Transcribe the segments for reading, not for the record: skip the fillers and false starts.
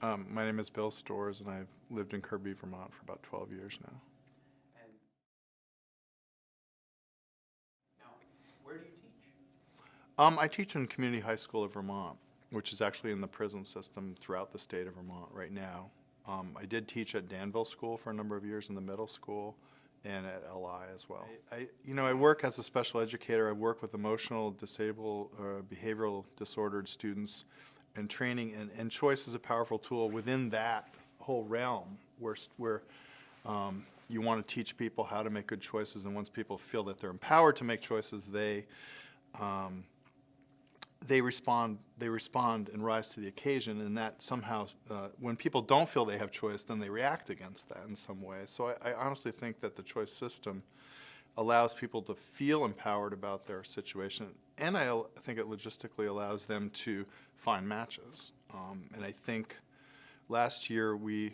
My name is Bill Storrs, and I've lived in Kirby, Vermont for about 12 years now. And now, where do you teach? I teach in Community High School of Vermont, which is actually in the prison system throughout the state of Vermont right now. I did teach at Danville School for a number of years in the middle school and at LI as well. I work as a special educator. I work with emotional, disabled, behavioral disordered students, and training, and choice is a powerful tool within that whole realm where you want to teach people how to make good choices, and once people feel that they're empowered to make choices, they respond and rise to the occasion, and that somehow, when people don't feel they have choice, then they react against that in some way. So I honestly think that the choice system allows people to feel empowered about their situation, and I think it logistically allows them to find matches. And I think last year we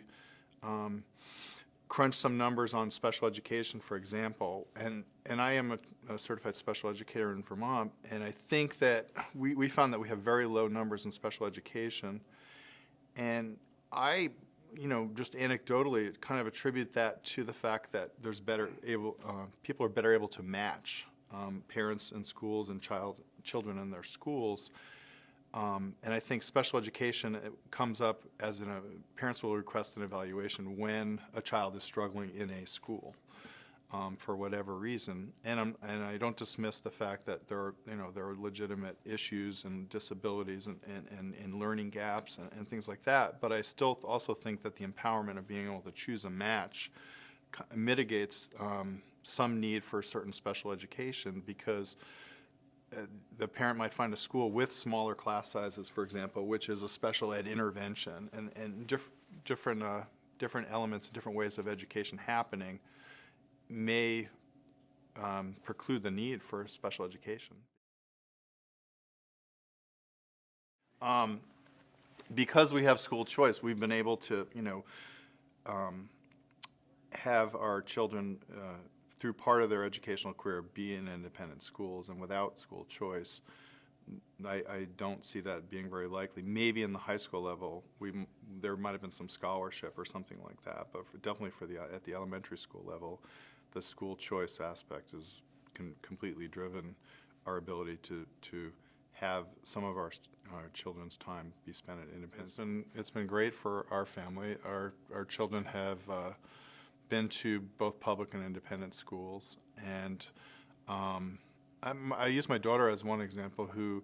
crunched some numbers on special education, for example, and I am a certified special educator in Vermont, and I think that we found that we have very low numbers in special education, and I, just anecdotally kind of attribute that to the fact that there's people are better able to match parents in schools and children in their schools. And I think special education comes up as parents will request an evaluation when a child is struggling in a school for whatever reason. And I don't dismiss the fact that there are legitimate issues and disabilities and learning gaps and things like that. But I still also think that the empowerment of being able to choose a match mitigates some need for certain special education, because the parent might find a school with smaller class sizes, for example, which is a special ed intervention, and different elements, different ways of education happening may preclude the need for special education. Because we have school choice, we've been able to, have our children through part of their educational career be in independent schools, and without school choice, I don't see that being very likely. Maybe in the high school level, there might have been some scholarship or something like that, but definitely at the elementary school level, the school choice aspect is completely driven our ability to have some of our children's time be spent at independent. It's been great for our family. Our children have been to both public and independent schools, and I use my daughter as one example, who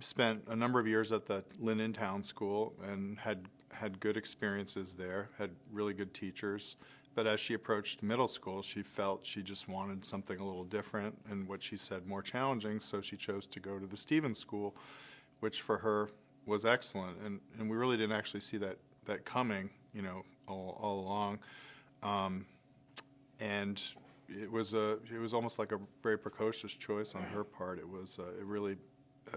spent a number of years at the Linden Town School and had good experiences there, had really good teachers. But as she approached middle school, she felt she just wanted something a little different and, what she said, more challenging, so she chose to go to the Stevens School, which for her was excellent. And we really didn't actually see that coming, all along. And it was almost like a very precocious choice on her part.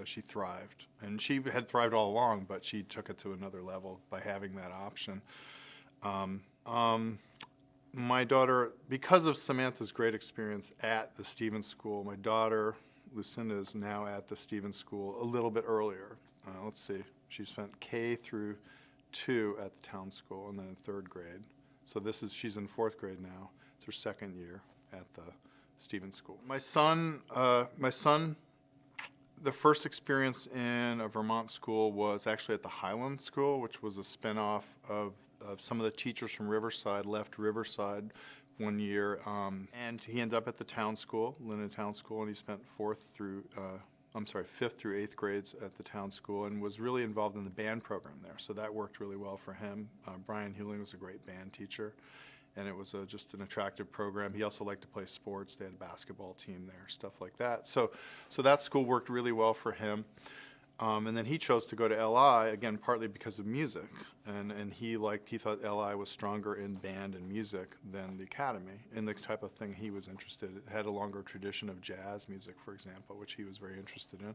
She thrived, and she had thrived all along, but she took it to another level by having that option. My daughter, because of Samantha's great experience at the Stevens School, my daughter Lucinda is now at the Stevens School a little bit earlier. Let's see, she spent K through 2 at the town school, and then in 3rd grade. So she's in 4th grade now. It's her 2nd year at the Stevens School. My son, the first experience in a Vermont school was actually at the Highland School, which was a spinoff of some of the teachers from Riverside left Riverside one year, and he ended up at the town school, Linden Town School, and he spent 5th through 8th grades at the town school, and was really involved in the band program there. So that worked really well for him. Brian Hewling was a great band teacher, and it was just an attractive program. He also liked to play sports. They had a basketball team there, stuff like that. So that school worked really well for him. And then he chose to go to LI, again, partly because of music. And he thought LI was stronger in band and music than the academy, and the type of thing he was interested in. It had a longer tradition of jazz music, for example, which he was very interested in.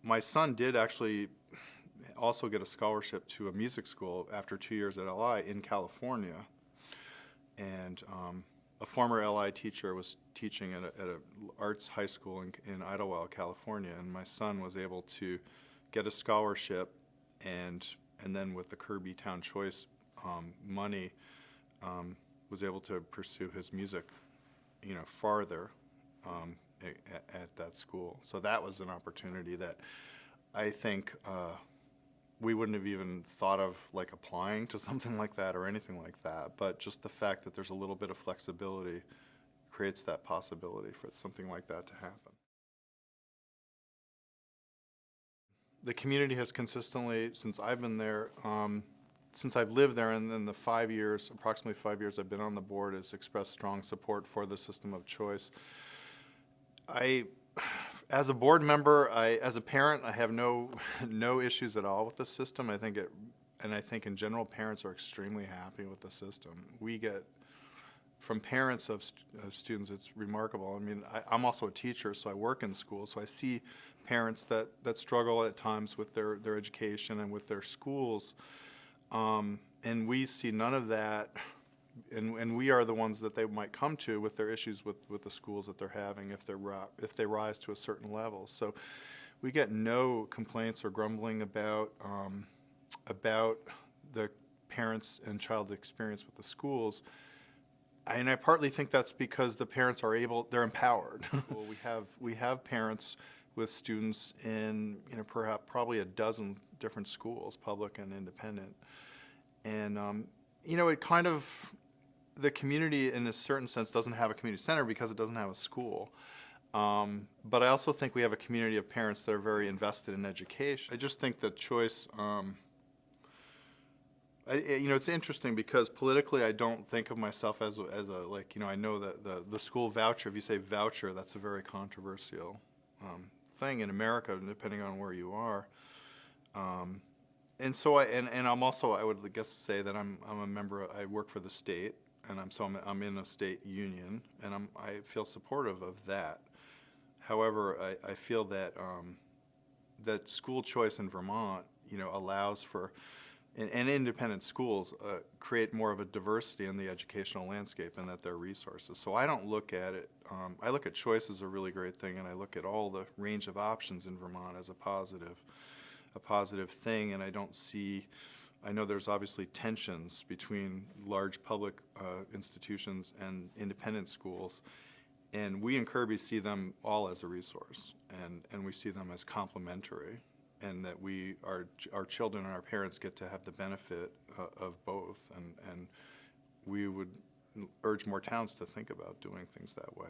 My son did actually also get a scholarship to a music school after 2 years at LI in California. And a former LI teacher was teaching at an arts high school in Idlewild, California, and my son was able to get a scholarship and then with the Kirby Town Choice money, was able to pursue his music, farther at that school. So that was an opportunity that I think we wouldn't have even thought of like applying to something like that or anything like that. But just the fact that there's a little bit of flexibility creates that possibility for something like that to happen. The community has consistently, since I've been there, since I've lived there, and then the approximately 5 years I've been on the board, has expressed strong support for the system of choice. As a board member, as a parent, I have no issues at all with the system. I think in general, parents are extremely happy with the system. We get, from parents of students, it's remarkable. I mean, I'm also a teacher, so I work in schools, so I see parents that struggle at times with their education and with their schools, and we see none of that. And we are the ones that they might come to with their issues with the schools that they're having if they rise to a certain level. So we get no complaints or grumbling about the parents and child experience with the schools. And I partly think that's because the parents they're empowered. Well, we have parents with students in perhaps probably a dozen different schools, public and independent, and it kind of, the community in a certain sense doesn't have a community center because it doesn't have a school. But I also think we have a community of parents that are very invested in education. I just think that choice, it's interesting because politically I don't think of myself as a I know that the school voucher, if you say voucher, that's a very controversial thing in America, depending on where you are. And so I'm also, I would guess say that I'm a member. I work for the state, and I'm in a state union, and I feel supportive of that. However, I feel that that school choice in Vermont, allows for, and independent schools create more of a diversity in the educational landscape, and that they're resources. So I don't look at it. I look at choice as a really great thing, and I look at all the range of options in Vermont as a positive thing, and I know there's obviously tensions between large public institutions and independent schools, and we in Kirby see them all as a resource, and we see them as complementary, and that our children and our parents get to have the benefit of both, and we would urge more towns to think about doing things that way.